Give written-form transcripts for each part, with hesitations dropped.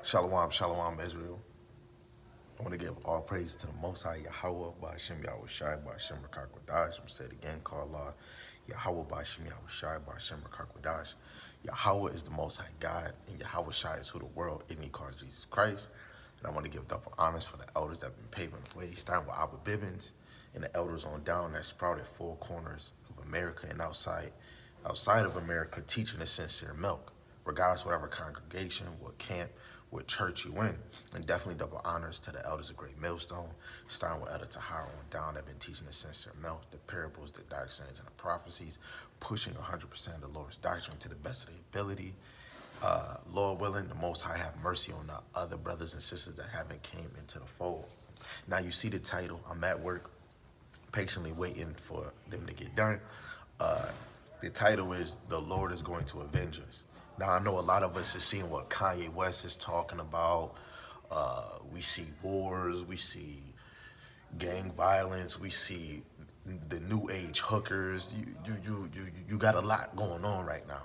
Shalom, shalom, Israel. I want to give all praise to the Most High Yahweh, Ba'ashem Yahweh Shai, Ba'ashem Rakakwadash. I'm going to say it again, call Allah Yahweh, Ba'ashem Yahweh Shai, Ba'ashem Rakakwadash. Yahweh is the Most High God, and Yahweh Shai is who the world in me calls Jesus Christ. And I want to give double honors for the elders that have been paving the way, starting with Abba Bibbins and the elders on down that sprouted four corners of America and outside of America, teaching the sincere milk, regardless of whatever congregation, what camp, what church you in. And definitely double honors to the elders of Great Millstone, starting with Elder Tahara on down that have been teaching the sincere milk, the parables, the dark sayings, and the prophecies, pushing 100% of the Lord's doctrine to the best of their ability. Lord willing, the Most High have mercy on the other brothers and sisters that haven't came into the fold. Now you see the title. I'm at work, patiently waiting for them to get done. The title is "The Lord is Going to Avenge Us." Now I know a lot of us is seeing what Kanye West is talking about. We see wars, we see gang violence, we see the new age hookers. You got a lot going on right now.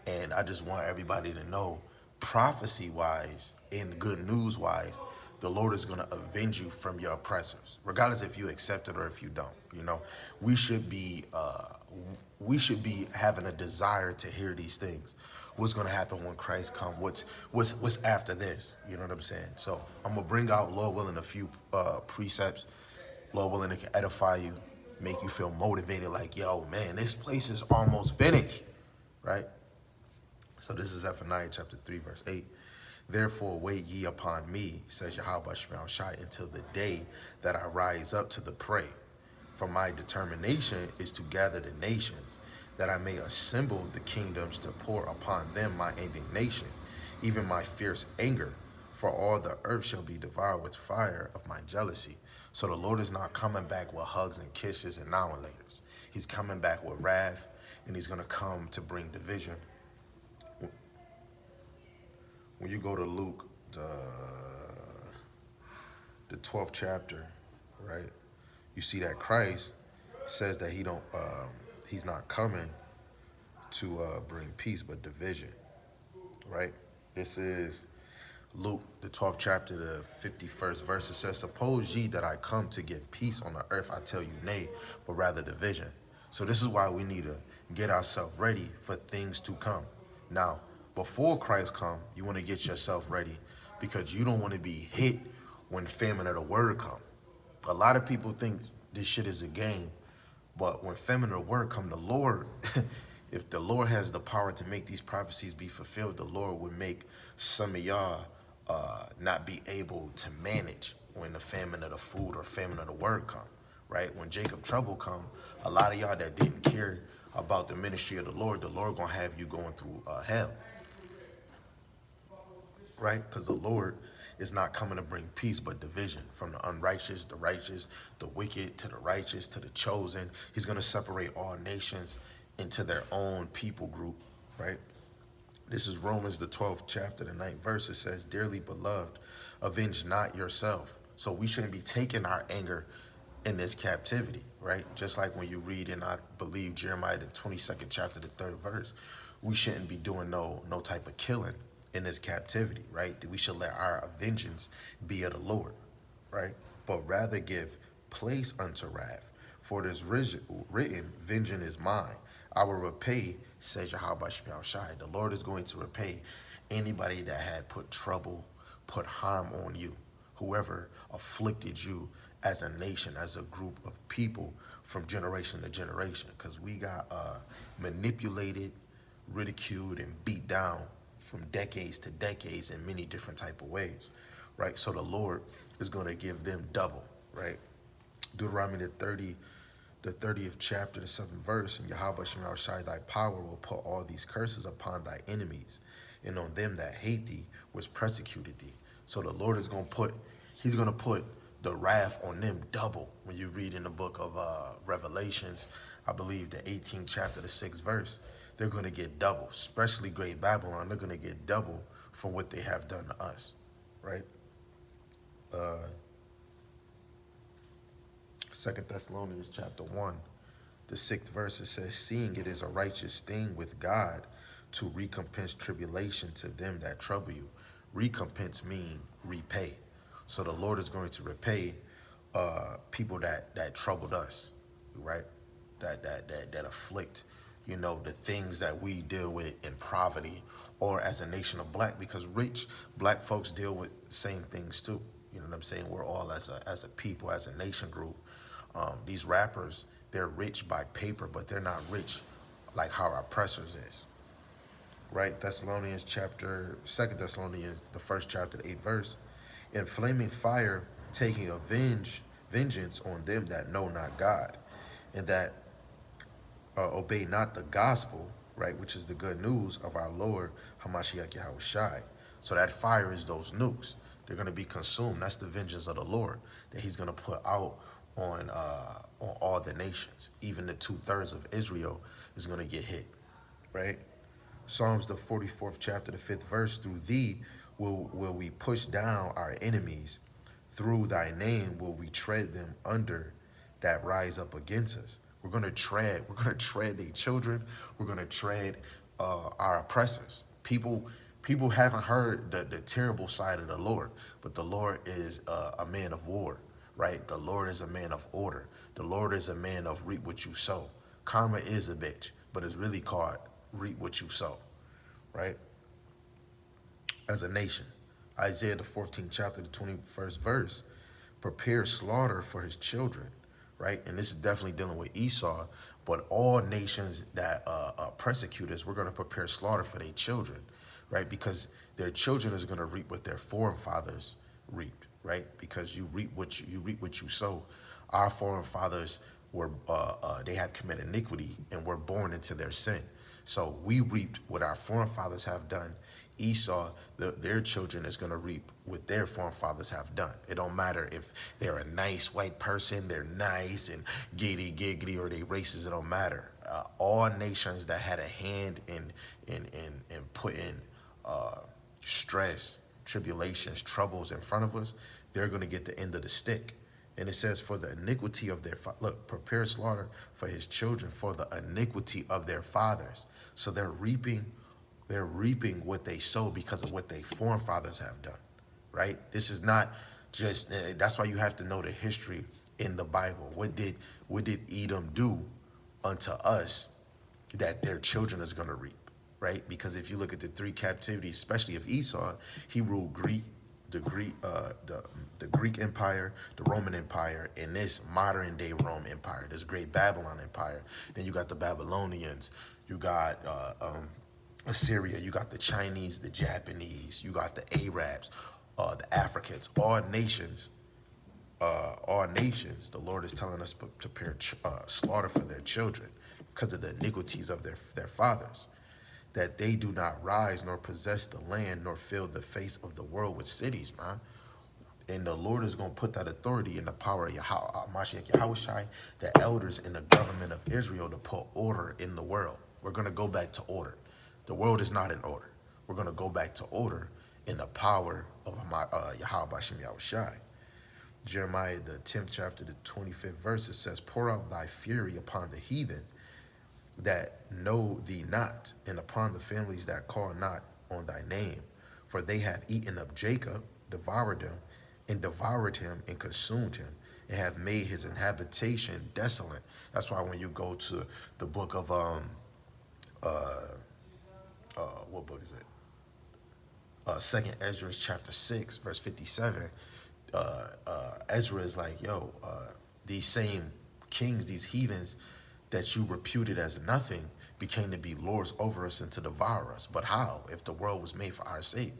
And I just want everybody to know, prophecy-wise and good news-wise, the Lord is going to avenge you from your oppressors, regardless if you accept it or if you don't. You know, we should be having a desire to hear these things. What's going to happen when Christ comes? What's after this? You know what I'm saying? So I'm gonna bring out, Lord willing, a few precepts. Lord willing, it can edify you, make you feel motivated. Like, yo, man, this place is almost finished, right? So this is Zephaniah chapter 3, verse 8. Therefore wait ye upon me, says Yahweh Shemel Shai, until the day that I rise up to the prey. For my determination is to gather the nations, that I may assemble the kingdoms to pour upon them my indignation, even my fierce anger. For all the earth shall be devoured with fire of my jealousy. So the Lord is not coming back with hugs and kisses and now and laters. He's coming back with wrath, and he's going to come to bring division. When you go to Luke, the 12th chapter, right, you see that Christ says that he's not coming to bring peace but division, right? This is Luke, the 12th chapter, the 51st verse. It says, suppose ye that I come to give peace on the earth, I tell you nay, but rather division. So this is why we need to get ourselves ready for things to come. Now, before Christ come, you want to get yourself ready, because you don't want to be hit when famine of the word come. A lot of people think this shit is a game, but when famine of the word come, the Lord, if the Lord has the power to make these prophecies be fulfilled, the Lord would make some of y'all not be able to manage when the famine of the food or famine of the word come, right? When Jacob trouble come, a lot of y'all that didn't care about the ministry of the Lord gonna have you going through hell, right? Because the Lord is not coming to bring peace but division, from the unrighteous, the righteous, the wicked, to the righteous, to the chosen. He's going to separate all nations into their own people group, right? This is Romans, the 12th chapter, the 9th verse. It says, dearly beloved, avenge not yourself. So we shouldn't be taking our anger in this captivity, right? Just like when you read in, I believe, Jeremiah, the 22nd chapter, the 3rd verse, we shouldn't be doing no type of killing in this captivity, right? We should let our vengeance be of the Lord, right? But rather give place unto wrath. For it is written, vengeance is mine. I will repay, says Yahweh Shemel Shai. The Lord is going to repay anybody that had put trouble, put harm on you, whoever afflicted you as a nation, as a group of people from generation to generation. Because we got manipulated, ridiculed, and beat down from decades to decades in many different type of ways, right? So the Lord is going to give them double, right? Deuteronomy, the 30th chapter, the 7th verse, and Yahweh Shemel Shai, thy power will put all these curses upon thy enemies, and on them that hate thee, which persecuted thee. So the Lord is going to put, he's going to put the wrath on them double. When you read in the book of Revelations, I believe the 18th chapter, the 6th verse, they're going to get double, especially Great Babylon. They're going to get double from what they have done to us, right? 2 Thessalonians chapter 1, the 6th verse, it says, seeing it is a righteous thing with God to recompense tribulation to them that trouble you, Recompense mean repay. So the Lord is going to repay people that troubled us, right? That afflict, the things that we deal with in poverty or as a nation of black, because rich black folks deal with the same things too. You know what I'm saying? We're all as a people, as a nation group. These rappers, they're rich by paper, but they're not rich like how our oppressors is. Right? Thessalonians chapter, 2 Thessalonians, the first chapter, the 8th verse. In flaming fire, taking vengeance on them that know not God, and that obey not the gospel, right, which is the good news of our Lord Hamashiach Yahushai. So that fire is those nukes. They're going to be consumed. That's the vengeance of the Lord that he's going to put out on all the nations. Even the 2/3 of Israel is going to get hit, right? Psalms, the 44th chapter, the 5th verse. Through thee will we push down our enemies. Through thy name will we tread them under that rise up against us. We're going to tread their children. We're going to tread our oppressors. People haven't heard the terrible side of the Lord, but the Lord is a man of war, right? The Lord is a man of order. The Lord is a man of reap what you sow. Karma is a bitch, but it's really called reap what you sow, right? As a nation, Isaiah, the 14th chapter, the 21st verse, prepare slaughter for his children, right? And this is definitely dealing with Esau, but all nations that persecute us, we're going to prepare slaughter for their children, right? Because their children is going to reap what their forefathers reaped, right? Because you reap what you sow. Our forefathers were they have committed iniquity and were born into their sin. So we reaped what our forefathers have done. Esau, their children is going to reap what their forefathers have done. It don't matter if they're a nice white person, they're nice and giddy giggity, or they racist. It don't matter. All nations that had a hand in putting stress, tribulations, troubles in front of us, they're going to get the end of the stick. And it says, for the iniquity of their prepare slaughter for his children, for the iniquity of their fathers. So they're reaping what they sow because of what their forefathers have done, right? This is not just, that's why you have to know the history in the Bible. What did Edom do unto us that their children is going to reap, right? Because if you look at the three captivities, especially of Esau, he ruled the Greek Empire, the Roman Empire, and this modern day Rome Empire, this great Babylon Empire. Then you got the Babylonians, you got Assyria, you got the Chinese, the Japanese, you got the Arabs, the Africans, all nations. The Lord is telling us to prepare slaughter for their children because of the iniquities of their fathers, that they do not rise nor possess the land nor fill the face of the world with cities, man. And the Lord is going to put that authority in the power of Mashiach Yahushai, the elders in the government of Israel, to put order in the world. We're going to go back to order. The world is not in order. We're going to go back to order in the power of Yahweh Bashem Yahushai. Jeremiah, the 10th chapter, the 25th verse, it says, pour out thy fury upon the heathen that know thee not, and upon the families that call not on thy name. For they have eaten up Jacob, devoured him, and consumed him, and have made his habitation desolate. That's why when you go to the book of what book is it? Second Ezra chapter 6, verse 57. Ezra is like, yo, these same kings, these heathens that you reputed as nothing, became to be lords over us and to devour us. But how? If the world was made for our sake,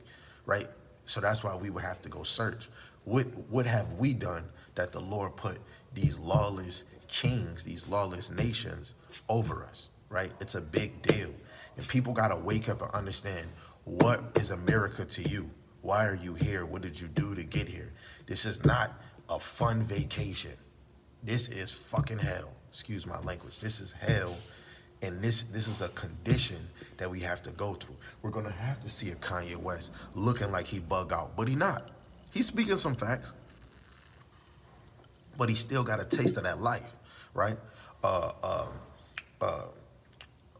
right? So that's why we would have to go search. What have we done that the Lord put these lawless kings, these lawless nations over us, right? It's a big deal. And people got to wake up and understand, what is America to you? Why are you here? What did you do to get here? This is not a fun vacation. This is fucking hell. Excuse my language. This is hell. And this is a condition that we have to go through. We're going to have to see a Kanye West looking like he bug out, but he not. He's speaking some facts, but he still got a taste of that life, right?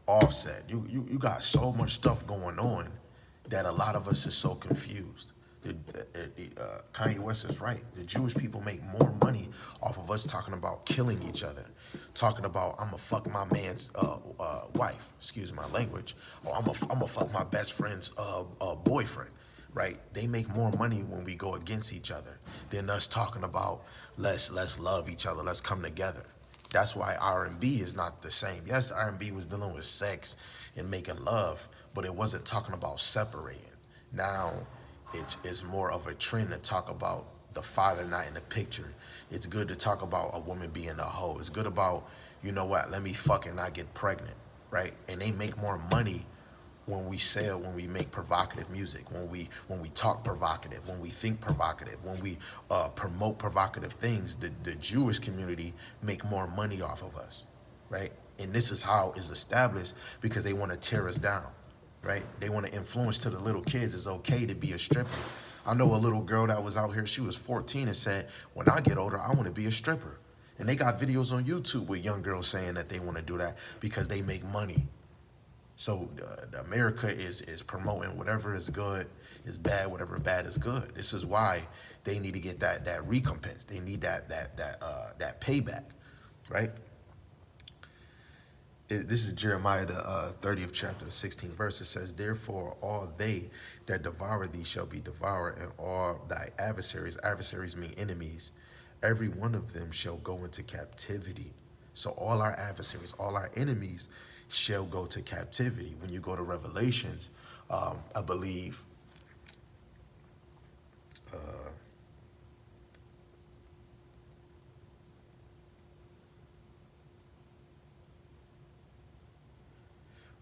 Offset. You got so much stuff going on that a lot of us is so confused. Kanye West is right. The Jewish people make more money off of us talking about killing each other, talking about I'm gonna fuck my man's wife. Excuse my language. Or I'm gonna fuck my best friend's boyfriend. Right? They make more money when we go against each other than us talking about let's love each other. Let's come together. That's why R&B is not the same. Yes, R&B was dealing with sex and making love, but it wasn't talking about separating. Now, it's more of a trend to talk about the father not in the picture. It's good to talk about a woman being a hoe. It's good about, you know what, let me fucking not get pregnant, right? And they make more money when we make provocative music, when we talk provocative, when we think provocative, when we promote provocative things. The Jewish community make more money off of us, right? And this is how it's established because they want to tear us down, right? They want to influence to the little kids it's okay to be a stripper. I know a little girl that was out here, she was 14 and said, when I get older, I want to be a stripper. And they got videos on YouTube with young girls saying that they want to do that because they make money. So America is promoting whatever is good is bad, whatever bad is good. This is why they need to get that recompense. They need that payback, right? This is Jeremiah the 30th chapter, the 16th verse. It says, "Therefore all they that devour thee shall be devoured, and all thy adversaries mean enemies, every one of them shall go into captivity." So all our adversaries, all our enemies shall go to captivity. When you go to Revelations, I believe,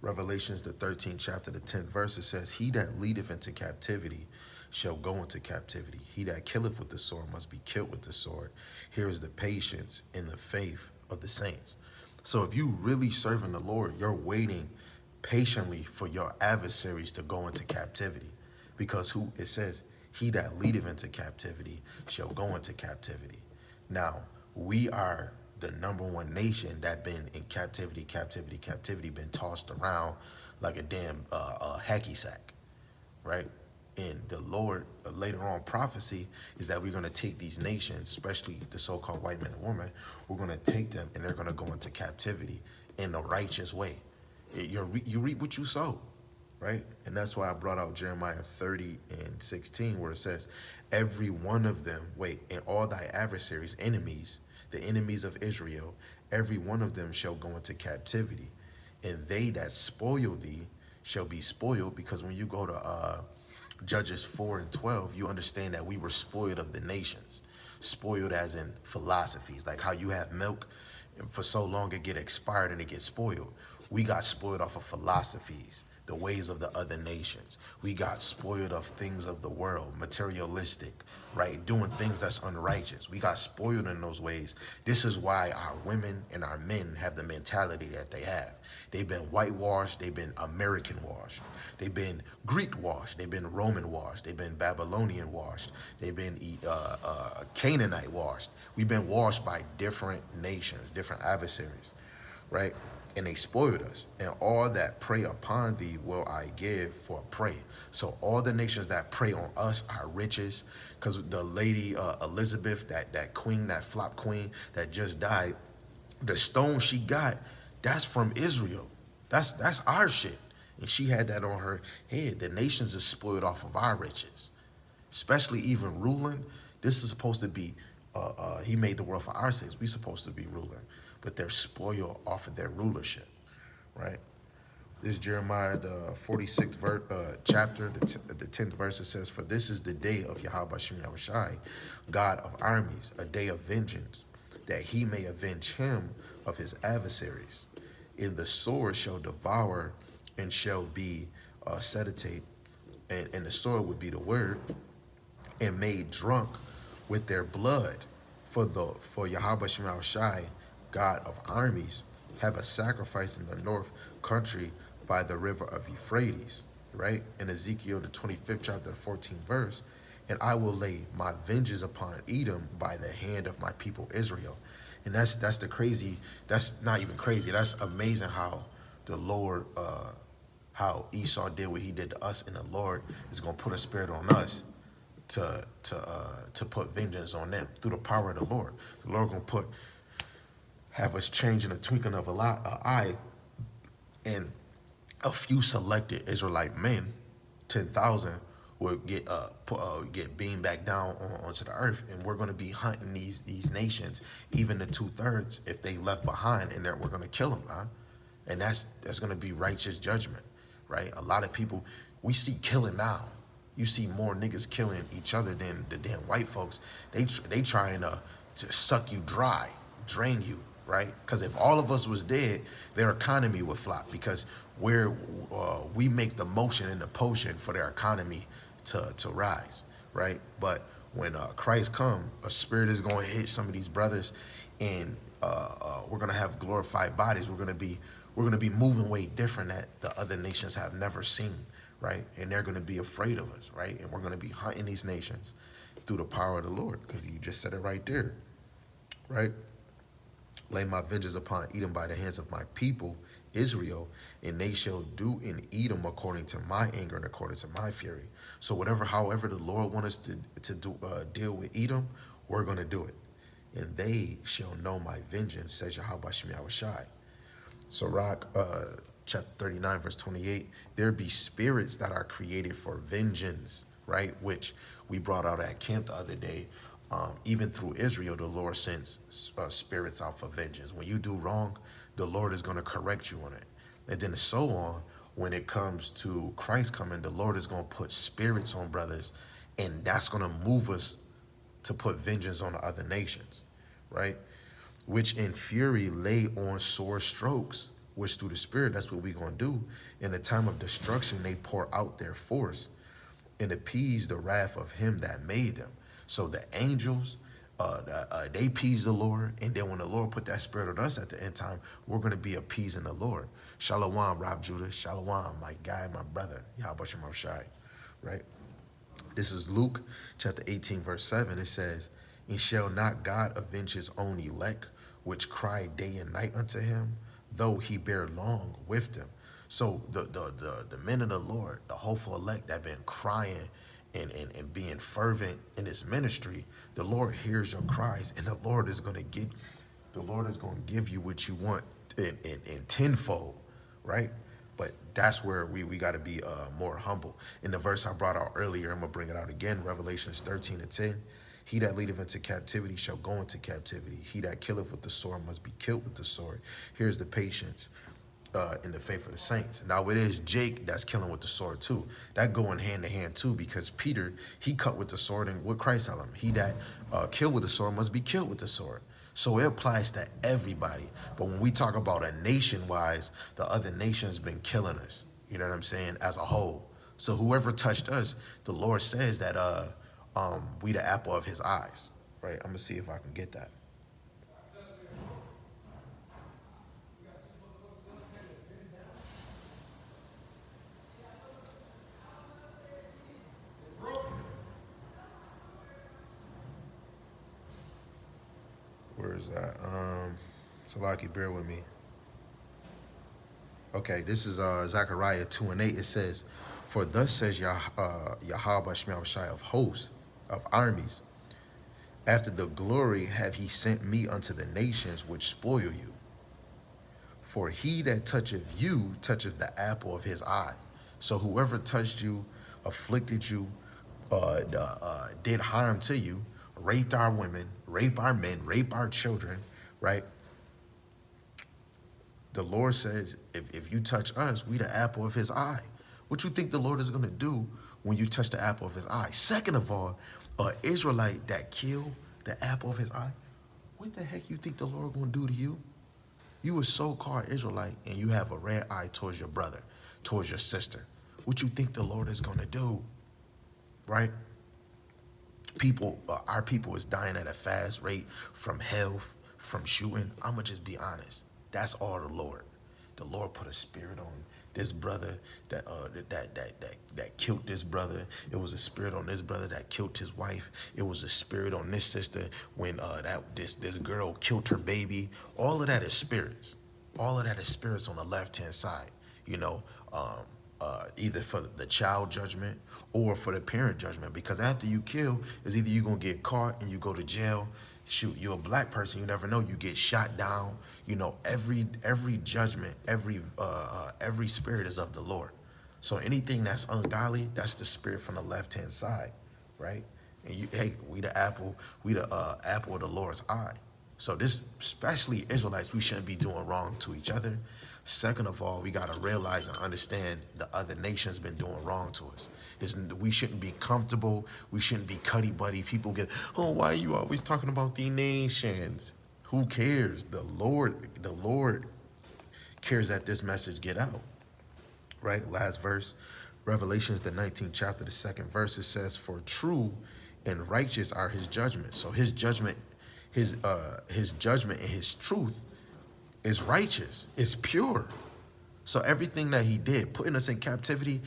Revelations, the 13th chapter, the 10th verse, it says, "He that leadeth into captivity shall go into captivity. He that killeth with the sword must be killed with the sword. Here is the patience in the faith of the saints." So if you really serving the Lord, you're waiting patiently for your adversaries to go into captivity. Because it says, he that leadeth into captivity shall go into captivity. Now, we are the number one nation that been in captivity, been tossed around like a damn hacky sack, right? And the Lord, later on prophecy, is that we're going to take these nations, especially the so-called white men and women, we're going to take them and they're going to go into captivity in a righteous way. You reap what you sow, right? And that's why I brought out Jeremiah 30 and 16, where it says, every one of them, and all thy adversaries, enemies, the enemies of Israel, every one of them shall go into captivity. And they that spoil thee shall be spoiled, because when you go to Judges 4 and 12, you understand that we were spoiled of the nations. Spoiled as in philosophies, like how you have milk and for so long it get expired and it gets spoiled. We got spoiled off of philosophies, the ways of the other nations. We got spoiled of things of the world, materialistic, right? Doing things that's unrighteous. We got spoiled in those ways. This is why our women and our men have the mentality that they have. They've been whitewashed. They've been American washed. They've been Greek washed. They've been Roman washed. They've been Babylonian washed. They've been Canaanite washed. We've been washed by different nations, different adversaries, right? And they spoiled us. And all that prey upon thee will I give for prey. So all the nations that prey on us, our riches, because the lady Elizabeth, that queen, that flop queen that just died, the stone she got, that's from Israel. That's our shit. And she had that on her head. The nations are spoiled off of our riches. Especially even ruling. This is supposed to be, he made the world for our sakes. We're supposed to be ruling. But they're spoiled off of their rulership, right? This is Jeremiah, the 46th chapter, the 10th verse. It says, "For this is the day of Yahweh Shem Yahushai, God of armies, a day of vengeance, that he may avenge him of his adversaries. And the sword shall devour and shall be sedated," and the sword would be the word, "and made drunk with their blood. For Yahweh Shem Yahushai, God of armies, have a sacrifice in the north country by the river of Euphrates," right? In Ezekiel, the 25th chapter, the 14th verse, "And I will lay my vengeance upon Edom by the hand of my people Israel." And that's the crazy, that's not even crazy. That's amazing how the Lord, how Esau did what he did to us, and the Lord is going to put a spirit on us to put vengeance on them through the power of the Lord. The Lord going to have us change in the twinkling of an eye, and a few selected Israelite men, 10,000, will get beamed back down onto the earth, and we're going to be hunting these nations, even the 2/3, if they left behind, and we're going to kill them, huh? And that's going to be righteous judgment, right? A lot of people, we see killing now. You see more niggas killing each other than the damn white folks. They trying to suck you dry, drain you, right? Because if all of us was dead, their economy would flop, because we make the motion and the potion for their economy to rise, right? But when Christ come, a spirit is going to hit some of these brothers, and we're going to have glorified bodies. We're going to be moving way different that the other nations have never seen, right? And they're going to be afraid of us, right? And we're going to be hunting these nations through the power of the Lord, because you just said it right there, right? Lay my vengeance upon Edom by the hands of my people, Israel, and they shall do in Edom according to my anger and according to my fury. So however the Lord wants us to deal with Edom, we're going to do it. And they shall know my vengeance, says Yahweh Shem Yahushai. Sirach, chapter 39, verse 28, there be spirits that are created for vengeance, right? Which we brought out at camp the other day. Even through Israel, the Lord sends spirits out for vengeance. When you do wrong, the Lord is going to correct you on it. And then so on, when it comes to Christ coming, the Lord is going to put spirits on brothers, and that's going to move us to put vengeance on the other nations, right? Which in fury lay on sore strokes, which through the Spirit, that's what we're going to do. In the time of destruction, they pour out their force and appease the wrath of him that made them. So the angels, they appease the Lord, and then when the Lord put that spirit on us at the end time, we're going to be appeasing the Lord. Shalom, Rob Judah. Shalom, my guy, my brother, Yahweh Shem Shai, right? This is Luke chapter 18, verse 7. It says, and shall not God avenge his own elect, which cry day and night unto him, though he bear long with them? So the men of the Lord, the hopeful elect that have been crying and being fervent in his ministry, the Lord hears your cries, and the Lord is going to give you what you want in tenfold, right? But that's where we got to be more humble. In the verse I brought out earlier, I'm going to bring it out again, Revelations 13:10. He that leadeth into captivity shall go into captivity. He that killeth with the sword must be killed with the sword. Here's the patience in the faith of the saints. Now it is Jake that's killing with the sword too. That going hand in hand too, because Peter, he cut with the sword, and what Christ tell him? He that killed with the sword must be killed with the sword. So it applies to everybody. But when we talk about a nation-wise, the other nation's been killing us. You know what I'm saying? As a whole. So whoever touched us, the Lord says that we the apple of his eyes. Right? I'm gonna see if I can get that. Where is that? Salaki, bear with me. Okay, this is Zechariah 2:8. It says, for thus says Yahweh Shemel Shai of hosts, of armies, after the glory have he sent me unto the nations which spoil you. For he that toucheth you toucheth the apple of his eye. So whoever touched you, afflicted you, did harm to you, raped our women, rape our men, rape our children, right? The Lord says, if you touch us, we the apple of his eye. What you think the Lord is going to do when you touch the apple of his eye? Second of all, an Israelite that killed the apple of his eye, what the heck you think the Lord going to do to you? You a so-called Israelite, and you have a red eye towards your brother, towards your sister. What you think the Lord is going to do, right? Our people is dying at a fast rate from health, from shooting. I'm going to just be honest. That's all the Lord. The Lord put a spirit on this brother that killed this brother. It was a spirit on this brother that killed his wife. It was a spirit on this sister when this girl killed her baby. All of that is spirits. All of that is spirits on the left-hand side. You know, either for the child judgment or for the parent judgment. Because after you kill, is either you're going to get caught and you go to jail. Shoot, you're a black person, you never know, you get shot down. You know, every judgment, every spirit is of the Lord. So anything that's ungodly, that's the spirit from the left-hand side, right? And hey, we the apple of the Lord's eye. So this, especially Israelites, we shouldn't be doing wrong to each other. Second of all, we got to realize and understand the other nations been doing wrong to us. We shouldn't be comfortable. We shouldn't be cuddy-buddy. People get, oh, why are you always talking about the nations? Who cares? The Lord cares that this message get out, right? Last verse, Revelations, the 19th chapter, the 2nd verse, it says, for true and righteous are his judgments. So his judgment, his judgment and his truth is righteous, it's pure. So everything that he did, putting us in captivity,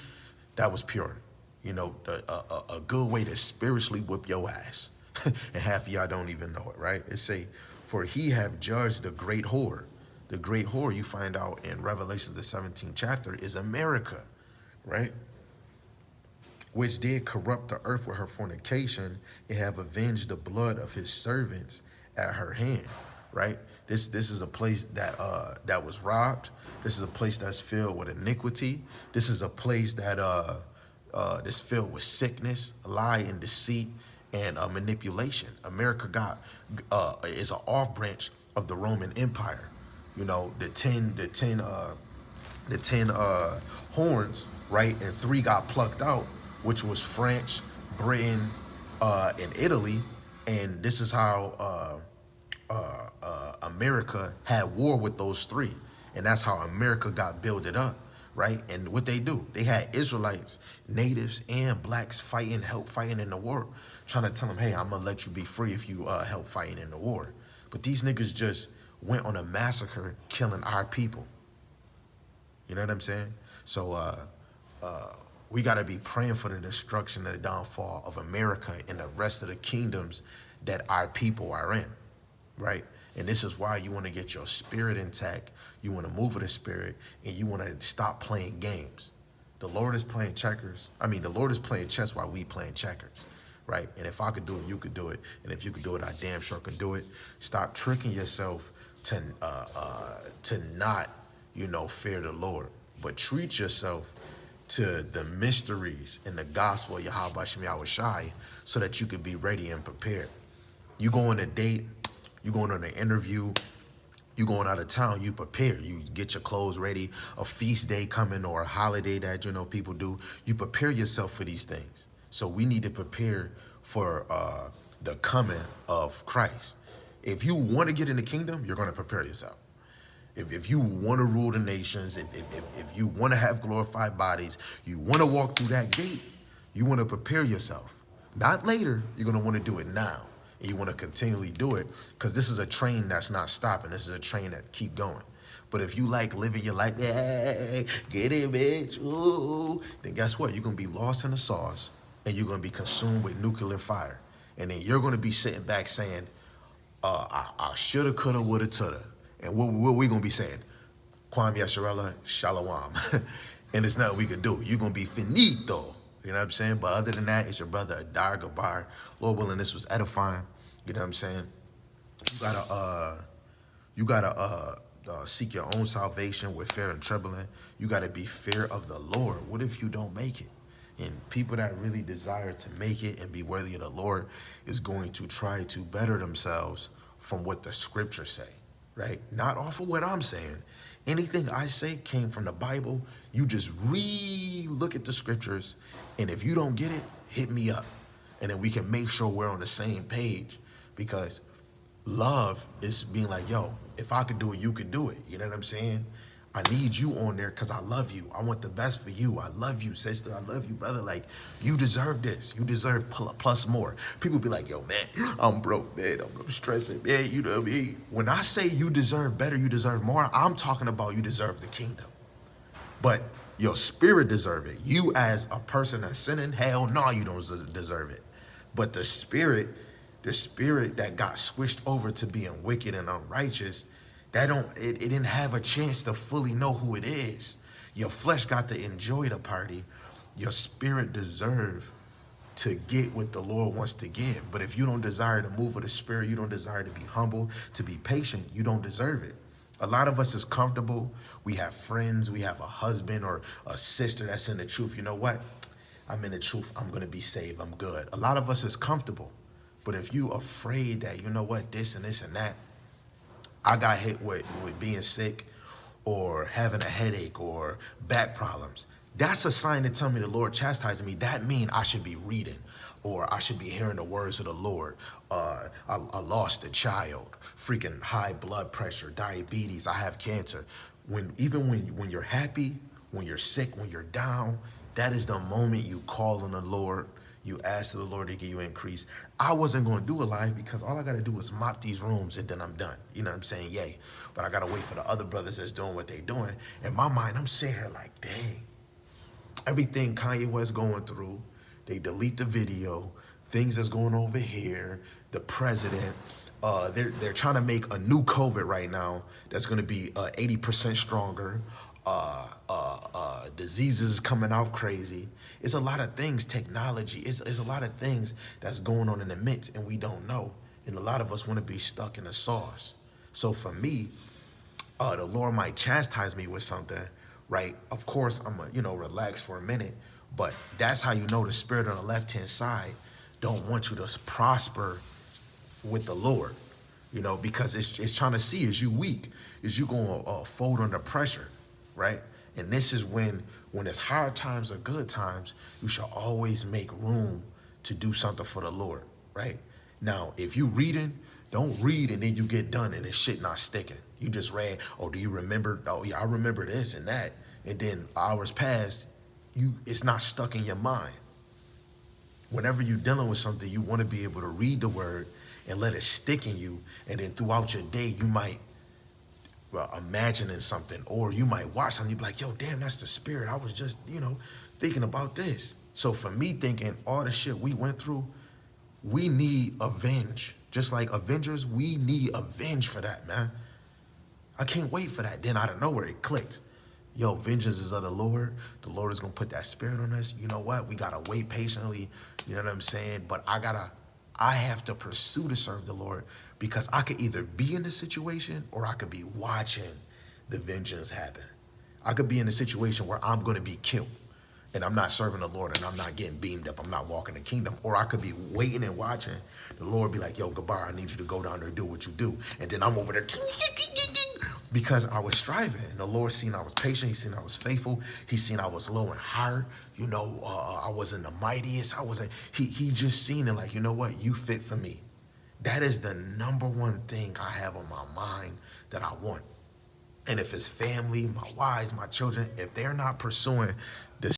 that was pure. You know, a good way to spiritually whip your ass. And half of y'all don't even know it, right? It say, for he have judged the great whore. The great whore, you find out in Revelation, the 17th chapter, is America, right? Which did corrupt the earth with her fornication and have avenged the blood of his servants at her hand, right? This is a place that that was robbed. This is a place that's filled with iniquity. This is a place that that's filled with sickness, lie, and deceit, and manipulation. America is an off branch of the Roman Empire. You know, the ten horns, right, and 3 got plucked out, which was French, Britain, and Italy, and this is how America had war with those 3, and that's how America got builded up, right? And what they do, they had Israelites, natives, and blacks help fighting in the war, trying to tell them, hey, I'm gonna let you be free if you help fighting in the war. But these niggas just went on a massacre, killing our people. You know what I'm saying? So we gotta be praying for the destruction and the downfall of America and the rest of the kingdoms that our people are in, right? And this is why you want to get your spirit intact. You want to move with the spirit, and you want to stop playing games. The Lord is playing checkers. I mean, the Lord is playing chess while we playing checkers, right? And if I could do it, you could do it. And if you could do it, I damn sure could do it. Stop tricking yourself to not, you know, fear the Lord, but treat yourself to the mysteries in the gospel of Yahweh Shem Yahweh Shai, so that you could be ready and prepared. You go on a date, you going on an interview, you going out of town, you prepare. You get your clothes ready, a feast day coming or a holiday that, you know, people do. You prepare yourself for these things. So we need to prepare for the coming of Christ. If you want to get in the kingdom, you're going to prepare yourself. If you want to rule the nations, if you want to have glorified bodies, you want to walk through that gate, you want to prepare yourself. Not later, you're going to want to do it now. And you want to continually do it, because this is a train that's not stopping. This is a train that keep going. But if you like living your life, hey, get it, bitch, ooh, then guess what? You're going to be lost in the sauce, and you're going to be consumed with nuclear fire. And then you're going to be sitting back saying, I shoulda, coulda, woulda, tulda. And what we going to be saying? Kwam Yasharella, Shalom. And there's nothing we could do. You're going to be finito. You know what I'm saying? But other than that, it's your brother Adar Gabar. Lord willing, this was edifying. You know what I'm saying? You gotta seek your own salvation with fear and trembling. You gotta be fear of the Lord. What if you don't make it? And people that really desire to make it and be worthy of the Lord is going to try to better themselves from what the scriptures say, right? Not off of what I'm saying. Anything I say came from the Bible. You just re-look at the scriptures, and if you don't get it, hit me up. And then we can make sure we're on the same page, because love is being like, yo, if I could do it, you could do it. You know what I'm saying? I need you on there because I love you. I want the best for you. I love you, sister. I love you, brother. Like, you deserve this. You deserve plus more. People be like, yo, man, I'm broke, man. I'm stressing, man. You know what I mean? When I say you deserve better, you deserve more, I'm talking about you deserve the kingdom. But your spirit deserve it. You as a person that's sinning, hell no, you don't deserve it. But the spirit that got switched over to being wicked and unrighteous, it didn't have a chance to fully know who it is. Your flesh got to enjoy the party. Your spirit deserve to get what the Lord wants to give. But if you don't desire to move with the spirit, you don't desire to be humble, to be patient, you don't deserve it. A lot of us is comfortable. We have friends, we have a husband or a sister that's in the truth. You know what? I'm in the truth. I'm going to be saved. I'm good. A lot of us is comfortable. But if you afraid that, you know what, this and this and that, I got hit with being sick or having a headache or back problems. That's a sign to tell me the Lord chastising me. That means I should be reading or I should be hearing the words of the Lord. I lost a child, freaking high blood pressure, diabetes, I have cancer. Even when you're happy, when you're sick, when you're down, that is the moment you call on the Lord. You ask the Lord to give you increase. I wasn't going to do a live because all I got to do is mop these rooms and then I'm done. You know what I'm saying? Yay. But I got to wait for the other brothers that's doing what they doing. In my mind, I'm sitting here like, dang. Everything Kanye West going through, they delete the video, things that's going over here, the president, they're trying to make a new COVID right now that's going to be 80% stronger. Diseases coming out crazy. It's a lot of things, technology. It's a lot of things that's going on in the midst and we don't know. And a lot of us want to be stuck in the sauce. So for me, the Lord might chastise me with something, right? Of course, I'm gonna, relax for a minute, but that's how you know the spirit on the left-hand side don't want you to prosper with the Lord, because it's trying to see, is you weak? Is you gonna fold under pressure, right? And this is when it's hard times or good times, you should always make room to do something for the Lord, right? Now, if you reading, don't read and then you get done and this shit not sticking. You just read, oh, do you remember? Oh, yeah, I remember this and that. And then hours pass, it's not stuck in your mind. Whenever you're dealing with something, you want to be able to read the word and let it stick in you. And then throughout your day, you might imagining something, or you might watch something, you be like, yo, damn, that's the spirit. I was just, thinking about this. So for me thinking all the shit we went through, we need avenge. Just like Avengers, we need avenge for that, man. I can't wait for that. Then out of nowhere, it clicked. Yo, vengeance is of the Lord. The Lord is going to put that spirit on us. You know what? We got to wait patiently. You know what I'm saying? But I have to pursue to serve the Lord because I could either be in the situation or I could be watching the vengeance happen. I could be in a situation where I'm going to be killed and I'm not serving the Lord and I'm not getting beamed up. I'm not walking the kingdom. Or I could be waiting and watching the Lord be like, yo, Gabar, I need you to go down there and do what you do. And then I'm over there because I was striving. And the Lord seen I was patient. He seen I was faithful. He seen I was low in heart. I wasn't the mightiest. He just seen it like, you know what? You fit for me. That is the number one thing I have on my mind that I want. And if it's family, my wives, my children, if they're not pursuing this